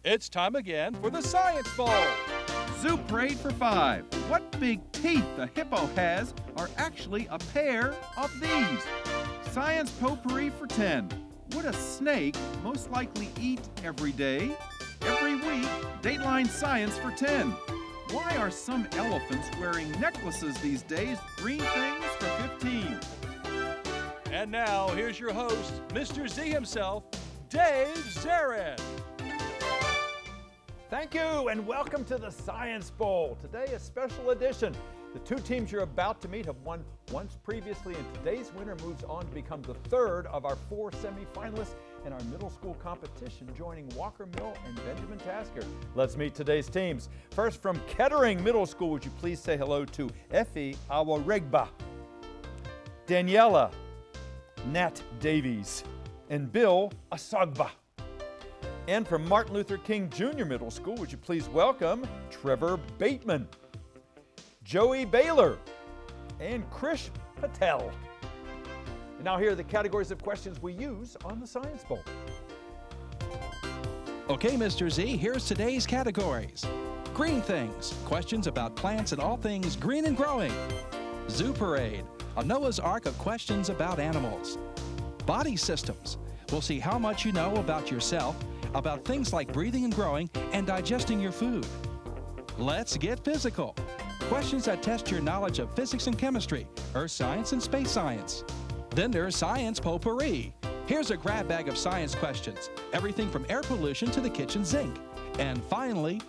It's time again for the Science Bowl. Zoo Parade for 5. What big teeth the hippo has are actually a pair of these. Science Potpourri for 10. Would a snake most likely eat every day? Every week, Dateline Science for 10. Why are some elephants wearing necklaces these days? Green things for 15. And now, here's your host, Mr. Z himself, Dave Zarin. Thank you, and welcome to the Science Bowl. Today, a special edition. The two teams you're about to meet have won once previously, and today's winner moves on to become the third of our 4 semifinalists in our middle school competition, joining Walker Mill and Benjamin Tasker. Let's meet today's teams. First, from Kettering Middle School, would you please say hello to Effie Awaregba, Daniela Nat Davies, and Bill Asagba. And from Martin Luther King Jr. Middle School, would you please welcome Trevor Bateman, Joey Baylor, and Krish Patel. And now here are the categories of questions we use on the Science Bowl. Okay, Mr. Z, here's today's categories. Green things, questions about plants and all things green and growing. Zoo Parade, a Noah's Ark of questions about animals. Body systems, we'll see how much you know about yourself, about things like breathing and growing and digesting your food. Let's get physical. Questions that test your knowledge of physics and chemistry, earth science and space science. Then there's Science Potpourri. Here's a grab bag of science questions, everything from air pollution to the kitchen sink. And finally,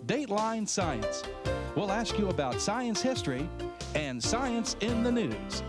Dateline Science. We'll ask you about science history and science in the news.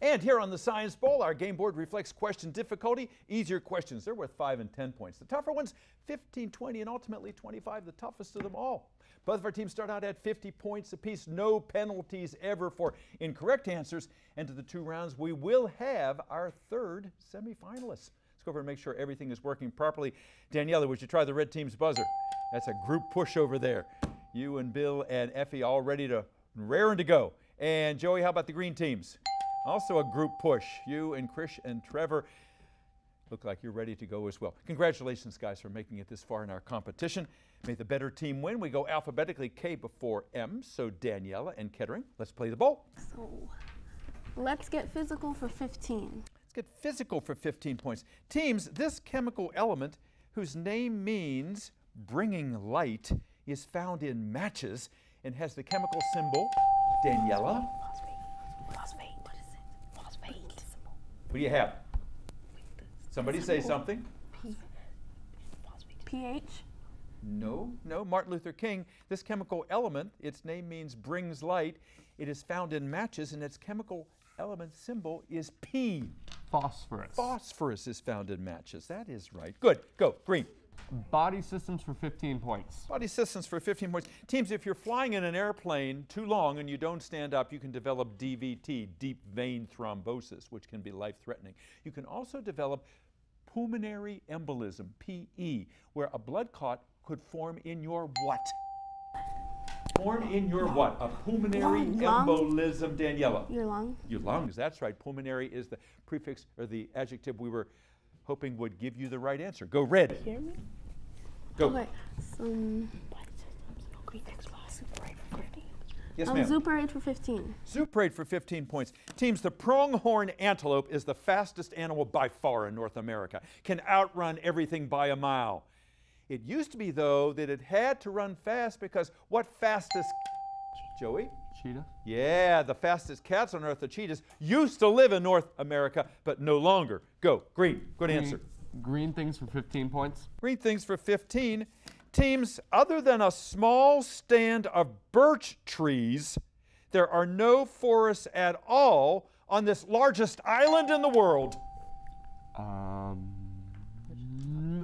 And here on the Science Bowl, our game board reflects question difficulty. Easier questions, they're worth 5 and 10 points. The tougher ones, 15, 20, and ultimately 25, the toughest of them all. Both of our teams start out at 50 points apiece. No penalties ever for incorrect answers. And to the 2 rounds, we will have our third semifinalist. Let's go over and make sure everything is working properly. Daniela, would you try the red team's buzzer? That's a group push over there. You and Bill and Effie all ready to raring to go. And Joey, how about the green teams? Also a group push. You and Krish and Trevor look like you're ready to go as well. Congratulations, guys, for making it this far in our competition. May the better team win. We go alphabetically K before M. So Daniela and Kettering, let's play the bowl. So let's get physical for 15. Let's get physical for 15 points. Teams, this chemical element, whose name means bringing light, is found in matches and has the chemical symbol, Daniela. Phosphate. What is it? Phosphate. What do you have? Somebody say something. pH. No. Martin Luther King, this chemical element, its name means brings light. It is found in matches and its chemical element symbol is P. Phosphorus. Phosphorus is found in matches. That is right. Good. Go. Green. Body systems for 15 points. Body systems for 15 points. Teams, if you're flying in an airplane too long and you don't stand up, you can develop DVT, deep vein thrombosis, which can be life-threatening. You can also develop pulmonary embolism, PE, where a blood clot could form in your what? Form in your what? A pulmonary embolism, Daniela. Your lung. Your lungs, that's right. Pulmonary is the prefix or the adjective we were hoping would give you the right answer. Go red. Hear me? Go. Okay. Yes, ma'am. Zoo Parade for 15. Zoo Parade for 15 points. Teams, the pronghorn antelope is the fastest animal by far in North America. Can outrun everything by a mile. It used to be, though, that it had to run fast because what fastest, Joey? Cheetah? Yeah, the fastest cats on earth, the cheetahs, used to live in North America, but no longer. Go. Green. Good answer. Green things for 15 points. Green things for 15. Teams, other than a small stand of birch trees, there are no forests at all on this largest island in the world.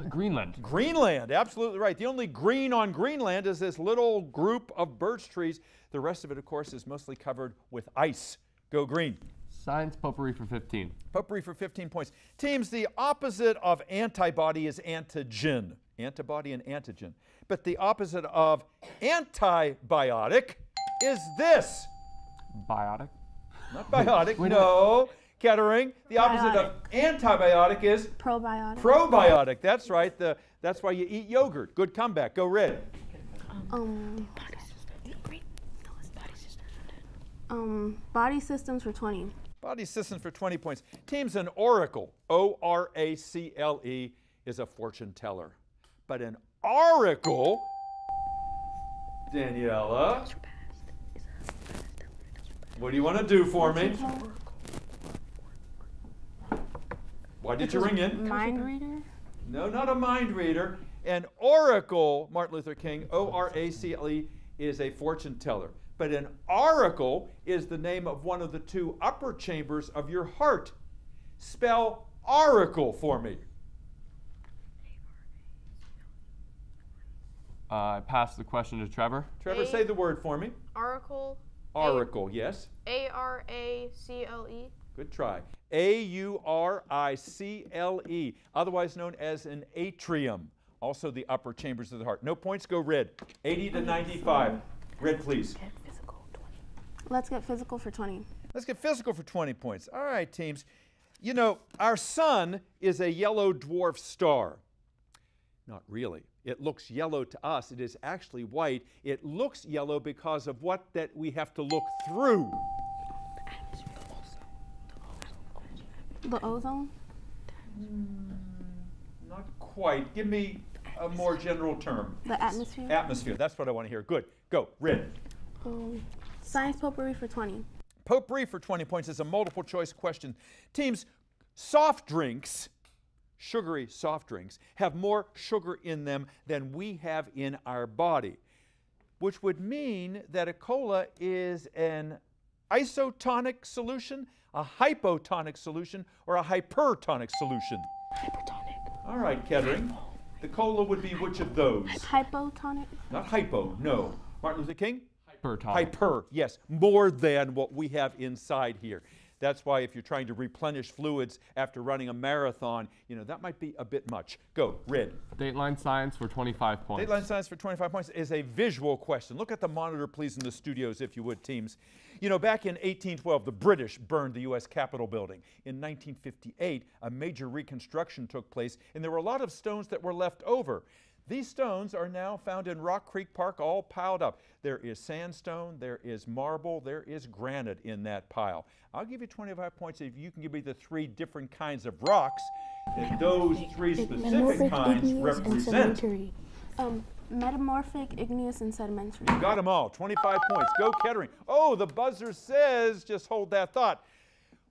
Greenland. Greenland, absolutely right. The only green on Greenland is this little group of birch trees. The rest of it, of course, is mostly covered with ice. Go green. Science Potpourri for 15. Potpourri for 15 points. Teams, the opposite of antibody is antigen. Antibody and antigen. But the opposite of antibiotic is this. Biotic? Not biotic, no. Kettering. The opposite of antibiotic is Probiotic. probiotic. That's right. That's why you eat yogurt. Good comeback. Go red. Body systems for 20. Body systems for 20 points. Team's an oracle. O-R-A-C-L-E is a fortune teller. But an oracle, Daniela, what do you want to do for me? Why did you ring in? Mind reader? No, not a mind reader. An oracle, Martin Luther King, O-R-A-C-L-E, is a fortune teller. But an oracle is the name of one of the two upper chambers of your heart. Spell oracle for me. I pass the question to Trevor. Trevor, say the word for me. Oracle. Oracle, yes. A-R-A-C-L-E. Good try. A-U-R-I-C-L-E, otherwise known as an atrium. Also the upper chambers of the heart. No points, go red. 80 to 95. Red, please. Let's get physical for 20. Let's get physical for 20 points. All right, teams. You know, our sun is a yellow dwarf star. Not really. It looks yellow to us. It is actually white. It looks yellow because of what that we have to look through. The ozone? Not quite. Give me a more general term. The atmosphere? Atmosphere. That's what I want to hear. Good. Go. Red. Science potpourri for 20. Potpourri for 20 points is a multiple choice question. Teams, soft drinks, sugary soft drinks, have more sugar in them than we have in our body, which would mean that a cola is an isotonic solution, a hypotonic solution, or a hypertonic solution. Hypertonic. All right, Kettering. The cola would be which of those? Hypotonic? Not hypo, no. Martin Luther King? Hypertonic. Hyper, yes, more than what we have inside here. That's why if you're trying to replenish fluids after running a marathon, you know, that might be a bit much. Go, red. Dateline science for 25 points. Dateline science for 25 points is a visual question. Look at the monitor, please, in the studios, if you would, teams. You know, back in 1812, the British burned the U.S. Capitol building. In 1958, a major reconstruction took place, and there were a lot of stones that were left over. These stones are now found in Rock Creek Park, all piled up. There is sandstone, there is marble, there is granite in that pile. I'll give you 25 points if you can give me the three different kinds of rocks that those three specific kinds represent. Metamorphic, igneous, and sedimentary. You got them all. 25 points. Go, Kettering. Oh, the buzzer says, just hold that thought.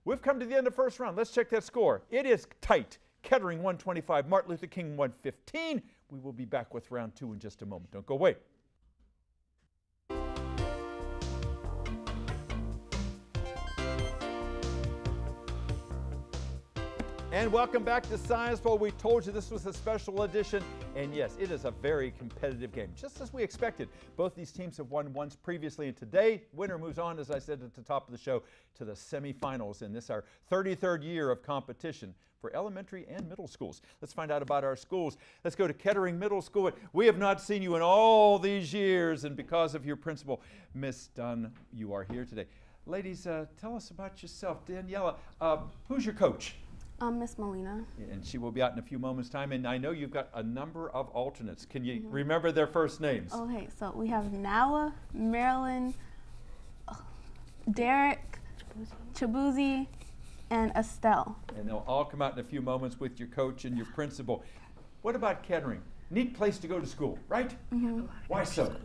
We've come to the end of the first round. Let's check that score. It is tight. Kettering 125, Martin Luther King 115. We will be back with round two in just a moment. Don't go away. And welcome back to Science Bowl. We told you this was a special edition, and yes, it is a very competitive game, just as we expected. Both these teams have won once previously, and today, winner moves on, as I said at the top of the show, to the semifinals in this, our 33rd year of competition for elementary and middle schools. Let's find out about our schools. Let's go to Kettering Middle School. We have not seen you in all these years, and because of your principal, Miss Dunn, you are here today. Ladies, tell us about yourself. Daniela, who's your coach? Miss Molina. And she will be out in a few moments' time. And I know you've got a number of alternates. Can you remember their first names? Okay, so we have Nawa, Marilyn, Derek, Chabuzi, and Estelle. And they'll all come out in a few moments with your coach and your principal. What about Kettering? Neat place to go to school, right? Why so?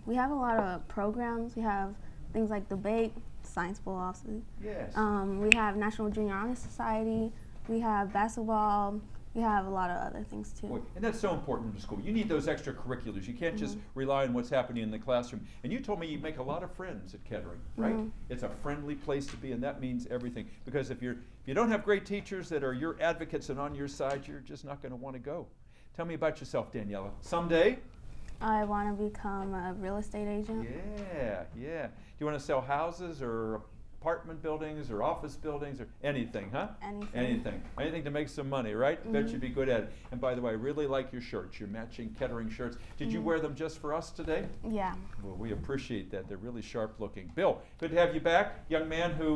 We have a lot of programs. We have things like debate, Science Bowl, obviously. Yes. We have National Junior Honor Society. We have basketball. We have a lot of other things too. Boy, and that's so important in school. You need those extracurriculars. You can't just rely on what's happening in the classroom. And you told me you make a lot of friends at Kettering, right? It's a friendly place to be, and that means everything. Because if you don't have great teachers that are your advocates and on your side, you're just not going to want to go. Tell me about yourself, Daniela. Someday? I want to become a real estate agent. Yeah, yeah. Do you want to sell houses or apartment buildings or office buildings or anything, huh? Anything. Anything to make some money, right? Bet you'd be good at it. And by the way, I really like your shirts, your matching Kettering shirts. Did you wear them just for us today? Yeah. Well, we appreciate that. They're really sharp looking. Bill, good to have you back. Young man who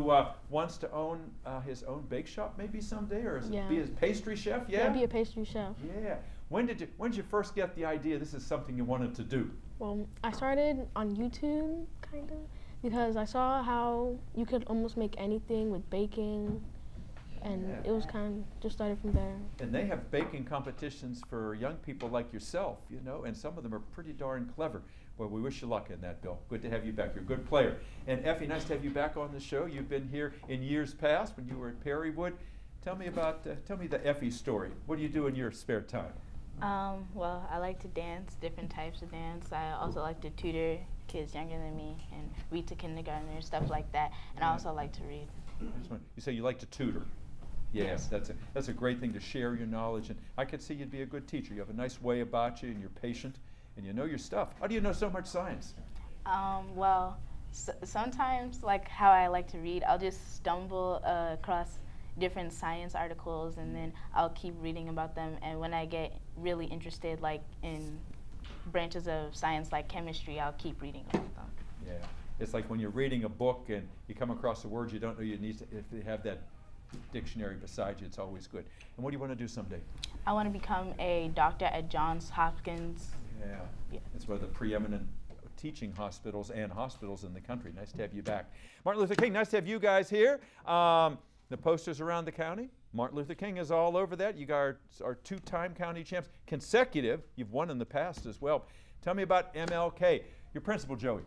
wants to own his own bake shop maybe someday, or be a pastry chef, Yeah, be a pastry chef. Yeah. When did you first get the idea this is something you wanted to do? Well, I started on YouTube, kind of, because I saw how you could almost make anything with baking, and it was kind of just started from there. And they have baking competitions for young people like yourself, you know, and some of them are pretty darn clever. Well, we wish you luck in that, Bill. Good to have you back. You're a good player. And Effie, nice to have you back on the show. You've been here in years past when you were at Perrywood. Tell me the Effie story. What do you do in your spare time? Well, I like to dance, different types of dance. I also like to tutor kids younger than me and read to kindergartners, stuff like that. And I also like to read. You say you like to tutor. Yes, that's a great thing to share your knowledge. And I could see you'd be a good teacher. You have a nice way about you, and you're patient, and you know your stuff. How do you know so much science? Well, sometimes, like how I like to read, I'll just stumble across different science articles, and then I'll keep reading about them. And when I get really interested, like in branches of science like chemistry, I'll keep reading about them. Yeah, it's like when you're reading a book and you come across a word you don't know you need to, if you have that dictionary beside you, it's always good. And what do you want to do someday? I want to become a doctor at Johns Hopkins. Yeah. It's one of the preeminent teaching hospitals and hospitals in the country. Nice to have you back. Martin Luther King, nice to have you guys here. The posters around the county, Martin Luther King is all over that. You guys are two-time county champs, consecutive. You've won in the past as well. Tell me about MLK. Your principal, Joey.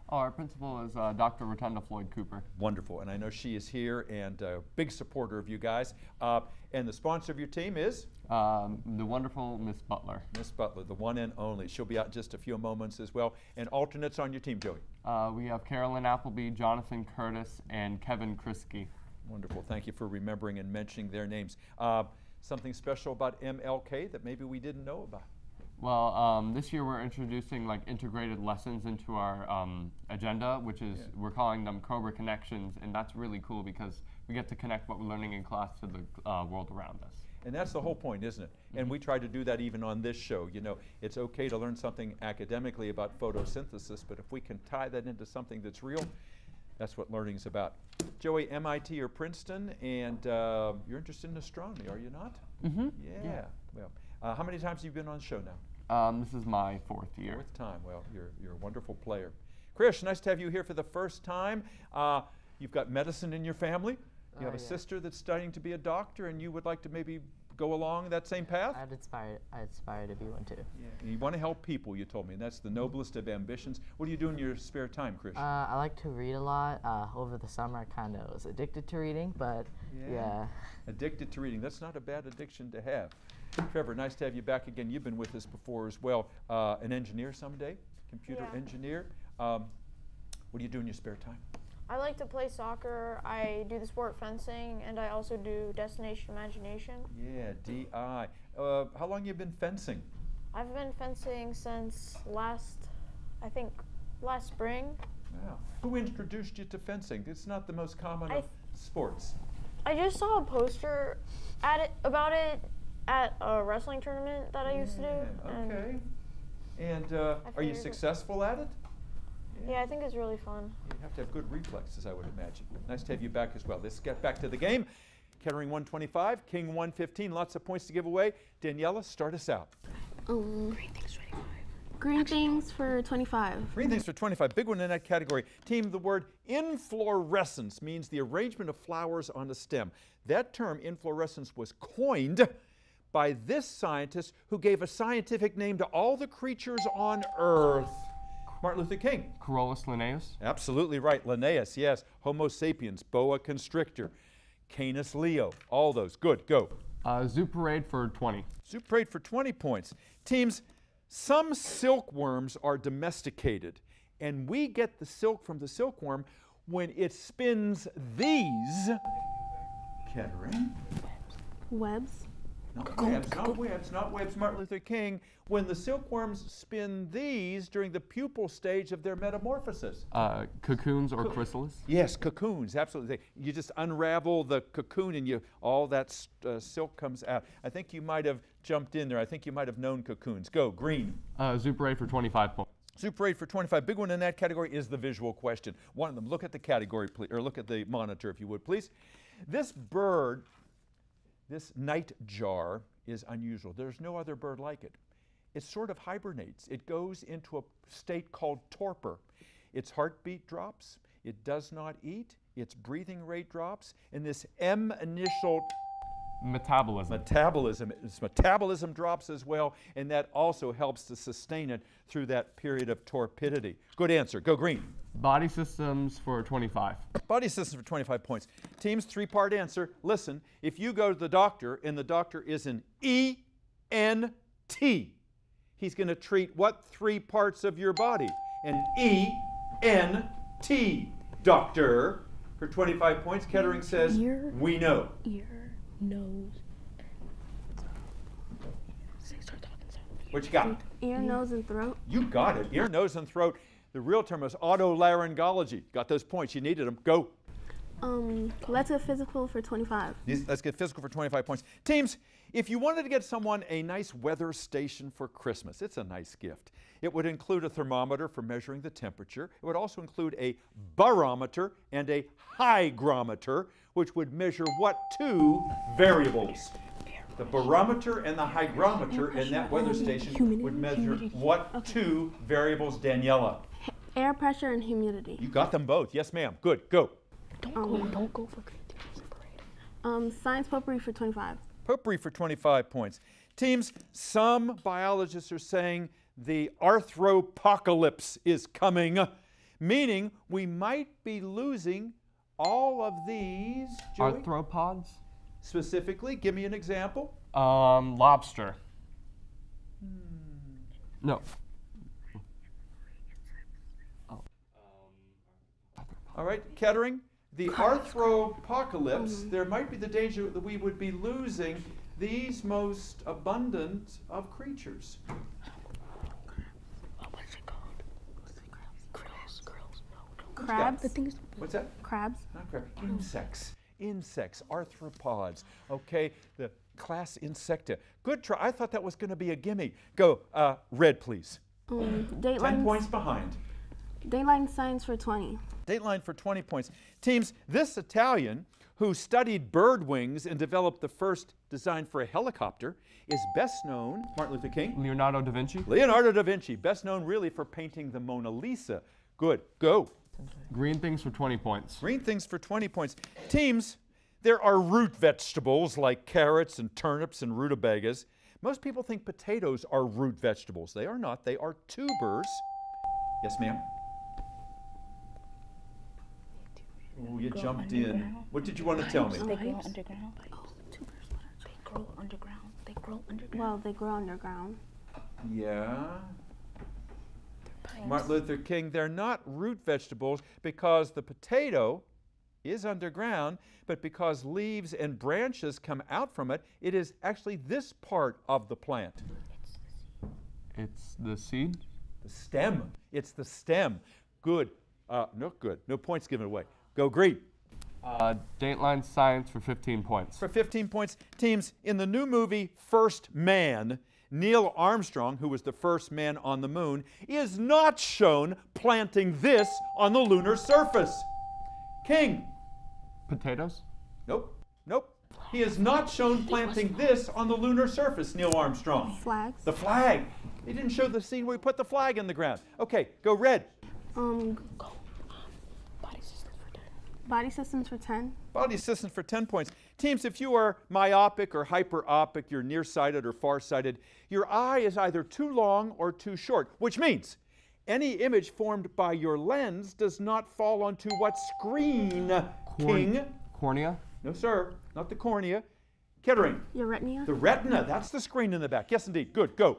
Oh, our principal is Dr. Rotunda Floyd Cooper. Wonderful, and I know she is here and a big supporter of you guys. And the sponsor of your team is? The wonderful Miss Butler. Miss Butler, the one and only. She'll be out in just a few moments as well. And alternates on your team, Joey? We have Carolyn Appleby, Jonathan Curtis, and Kevin Kriske. Wonderful. Thank you for remembering and mentioning their names. Something special about MLK that maybe we didn't know about? Well, this year we're introducing like integrated lessons into our agenda, which is we're calling them Cobra Connections, and that's really cool because we get to connect what we're learning in class to the world around us. And that's the whole point, isn't it? And we try to do that even on this show. You know, it's okay to learn something academically about photosynthesis, but if we can tie that into something that's real, that's what learning's about. Joey, MIT or Princeton, and you're interested in astronomy, are you not? Mm-hmm. Yeah. Well, how many times have you been on the show now? This is my 4th year. 4th time. Well, you're a wonderful player. Krish, nice to have you here for the first time. You've got medicine in your family. You have a sister that's studying to be a doctor, and you would like to maybe go along that same path? I aspire to be one too. Yeah. You want to help people, you told me, and that's the noblest of ambitions. What do you do in your spare time, Krish? I like to read a lot. Over the summer, I kind of was addicted to reading, but yeah. Addicted to reading. That's not a bad addiction to have. Trevor, nice to have you back again. You've been with us before as well. An engineer someday, computer engineer. What do you do in your spare time? I like to play soccer. I do the sport fencing, and I also do Destination Imagination. Yeah, DI. How long have you been fencing? I've been fencing since last spring. Wow. Who introduced you to fencing? It's not the most common of sports. I just saw a poster about it at a wrestling tournament that I used to do. Okay. And are you successful at it? Yeah, I think it's really fun. You have to have good reflexes, I would imagine. Nice to have you back as well. Let's get back to the game. Kettering 125, King 115, lots of points to give away. Daniela, start us out. Green things 25. Green things for 25. Green things for 25, big one in that category. Team, the word inflorescence means the arrangement of flowers on a stem. That term, inflorescence, was coined by this scientist who gave a scientific name to all the creatures on Earth. Martin Luther King. Carolus Linnaeus. Absolutely right. Linnaeus, yes. Homo sapiens, boa constrictor, Canis leo, all those. Good, go. Zoo Parade for 20. Zoo Parade for 20 points. Teams, some silkworms are domesticated, and we get the silk from the silkworm when it spins these, Kettering. Webs. Not webs, Martin Luther King. When the silkworms spin these during the pupal stage of their metamorphosis. Cocoons or chrysalis? Yes, cocoons, absolutely. You just unravel the cocoon and all that silk comes out. I think you might have jumped in there. I think you might have known cocoons. Go, green. Zooparade for 25 points. Zooparade for 25. Big one in that category is the visual question. One of them. Look at the category, please, or look at the monitor, if you would, please. This bird, this nightjar, is unusual. There's no other bird like it. It sort of hibernates. It goes into a state called torpor. Its heartbeat drops. It does not eat. Its breathing rate drops. And this M initial metabolism. Its metabolism drops as well, and that also helps to sustain it through that period of torpidity. Good answer. Go green. Body systems for 25. Body systems for 25 points. Team's three-part answer. Listen, if you go to the doctor and the doctor is an ENT, he's going to treat what three parts of your body? An ENT doctor for 25 points. Kettering says, we know. Ear, nose. What you got? Ear, nose, and throat. You got it. Ear, nose, and throat. The real term is otolaryngology. Got those points. You needed them. Go. Let's get physical for 25. Let's get physical for 25 points. Teams, if you wanted to get someone a nice weather station for Christmas, it's a nice gift. It would include a thermometer for measuring the temperature. It would also include a barometer and a hygrometer, which would measure what two variables? The barometer and the hygrometer in that weather station would measure what two variables, Daniela? Air pressure and humidity. You got them both. Yes, ma'am. Good. Go. Don't go for creativity parade. Science potpourri for 25. Potpourri for 25 points. Teams, some biologists are saying the arthropocalypse is coming, meaning we might be losing all of these. Joey? Arthropods? Specifically, give me an example. Lobster. No. All right, Kettering, the arthropocalypse, there might be the danger that we would be losing these most abundant of creatures. What is it called? Grills. No. Crabs. What's that? Crabs. Not crabs. Insects, arthropods. Okay, the class Insecta. Good try. I thought that was going to be a gimme. Go, red, please. 10 points behind. Dateline science for 20. Dateline for 20 points. Teams, this Italian who studied bird wings and developed the first design for a helicopter is best known, Martin Luther King. Leonardo da Vinci. Leonardo da Vinci, best known really for painting the Mona Lisa. Good, go. Green things for 20 points. Green things for 20 points. Teams, there are root vegetables like carrots and turnips and rutabagas. Most people think potatoes are root vegetables. They are not. They are tubers. Yes, ma'am? Oh, you jumped in. What did you want to tell me? They grow underground. They grow underground. Well, they grow underground. Yeah. Martin Luther King, they're not root vegetables because the potato is underground, but because leaves and branches come out from it, it is actually this part of the plant. It's the seed? The stem. It's the stem. Good. No good. No points given away. Go green. Dateline science for 15 points. For 15 points. Teams, in the new movie First Man, Neil Armstrong, who was the first man on the moon, is not shown planting this on the lunar surface. King. Potatoes? Nope. He is not shown planting this on the lunar surface, Neil Armstrong. Flags. The flag. They didn't show the scene where he put the flag in the ground. Okay, go red. Body systems for 10. Body systems for 10 points. Teams, if you are myopic or hyperopic, you're nearsighted or farsighted, your eye is either too long or too short, which means any image formed by your lens does not fall onto what screen, King? Cornea? No, sir. Not the cornea. Kettering. Your retina. The retina. That's the screen in the back. Yes, indeed. Good. Go.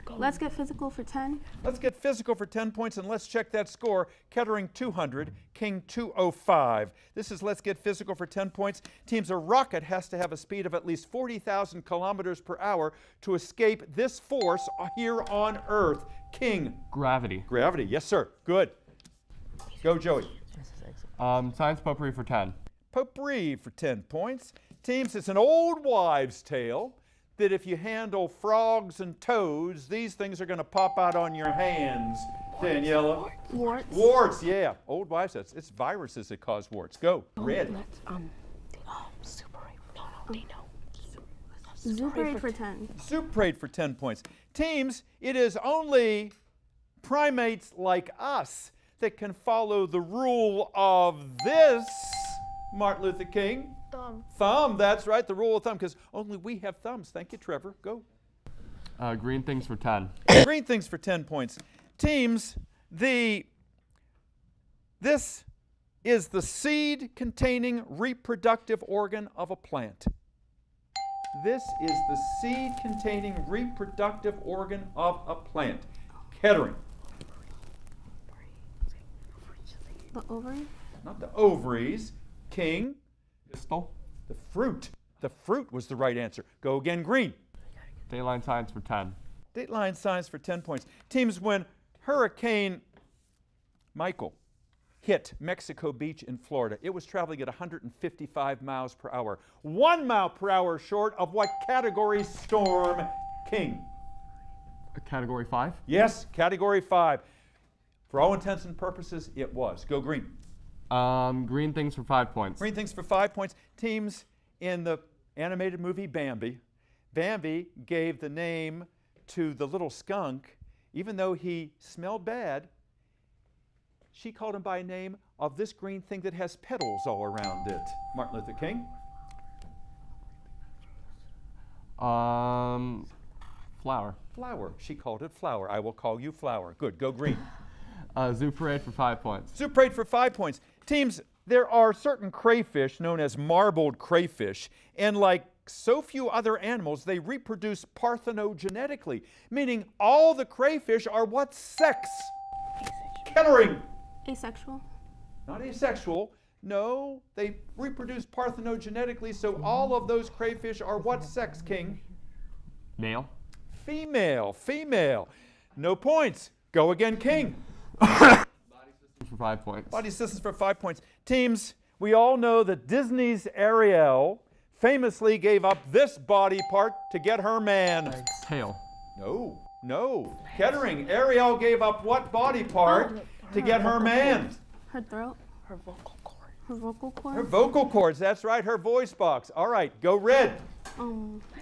Let's get physical for 10. Let's get physical for 10 points, and let's check that score. Kettering 200, King 205. This is Let's Get Physical for 10 points. Teams, a rocket has to have a speed of at least 40,000 kilometers per hour to escape this force here on Earth. King. Gravity. Gravity, yes sir. Good. Go, Joey. Science potpourri for 10. Potpourri for 10 points. Teams, it's an old wives' tale that if you handle frogs and toads, these things are going to pop out on your hands. Daniela. Warts. Warts, yeah. Old wives' tales. It's viruses that cause warts. Go. Red. Zuparade for 10. Zuparade for 10 points. Teams, it is only primates like us that can follow the rule of this, Martin Luther King. Thumb. Thumb, that's right, the rule of thumb, because only we have thumbs. Thank you, Trevor. Go. Green things for 10. Green things for 10 points. Teams, this is the seed-containing reproductive organ of a plant. This is the seed-containing reproductive organ of a plant. Kettering. The ovary? Not the ovaries. King. Pistil. The fruit. The fruit was the right answer. Go again, green. Dateline science for 10. Dateline science for 10 points. Teams, when Hurricane Michael hit Mexico Beach in Florida, it was traveling at 155 miles per hour. 1 mile per hour short of what category storm? King. Category 5? Yes, category 5. For all intents and purposes, it was. Go green. Green things for 5 points. Green things for 5 points. Teams, in the animated movie Bambi, Bambi gave the name to the little skunk, even though he smelled bad. She called him by name of this green thing that has petals all around it. Martin Luther King. Flower. Flower. She called it flower. I will call you flower. Good. Go green. Zuparade for 5 points. Zuparade for 5 points. Teams, there are certain crayfish known as marbled crayfish, and like so few other animals, they reproduce parthenogenetically, meaning all the crayfish are what sex? Kettering. Asexual. Not asexual. No, they reproduce parthenogenetically, so all of those crayfish are what sex, King? Male. Female. Female. No points. Go again, King. Body systems for 5 points. Body systems for 5 points. Teams, we all know that Disney's Ariel famously gave up this body part to get her man. Tail. No, no. Kettering, Ariel gave up what body part to get her man? Her throat. Her vocal cord. Her vocal cord. Her vocal cords, that's right, her voice box. All right, go red.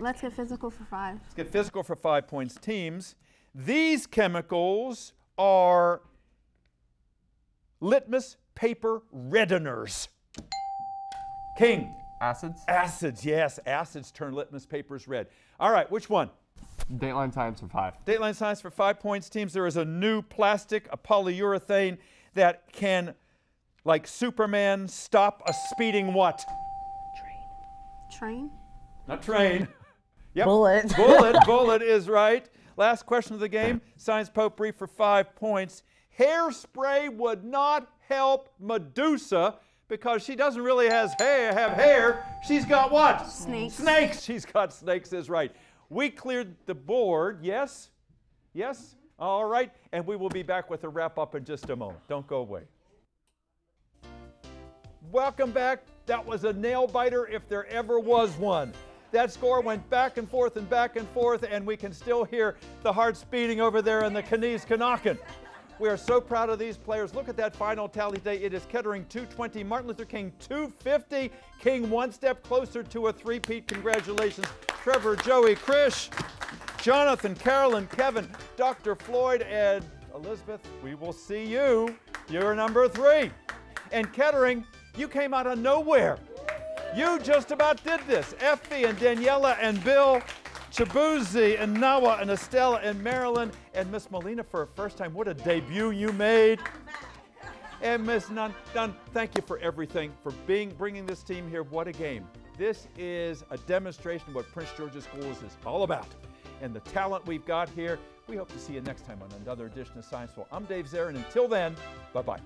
Let's get physical for 5. Let's get physical for 5 points. Teams, these chemicals are litmus paper reddeners. King. Acids. Acids, yes. Acids turn litmus papers red. All right, which one? Dateline science for 5. Dateline science for 5 points. Teams, there is a new plastic, a polyurethane, that can, like Superman, stop a speeding what? Train. Not train. Yep. Bullet. Bullet is right. Last question of the game, science potpourri for 5 points. Hairspray would not help Medusa because she doesn't really have hair. She's got what? Snakes. Snakes. She's got snakes is right. We cleared the board, yes? Yes? All right, and we will be back with a wrap-up in just a moment. Don't go away. Welcome back. That was a nail-biter if there ever was one. That score went back and forth, and we can still hear the hearts beating over there in the knees knocking. We are so proud of these players. Look at that final tally today. It is Kettering 220, Martin Luther King 250. King one step closer to a three-peat. Congratulations, Trevor, Joey, Krish, Jonathan, Carolyn, Kevin, Dr. Floyd, and Elizabeth. We will see you. You're number 3. And Kettering, you came out of nowhere. You just about did this. Effie and Daniela and Bill, Chibuzi and Nawa and Estella and Marilyn and Miss Molina for a first time. What a debut you made. And Miss Dunn, thank you for everything, for bringing this team here. What a game. This is a demonstration of what Prince George's Schools is all about. and the talent we've got here. We hope to see you next time on another edition of Science Bowl. I'm Dave Zarin. Until then, bye-bye.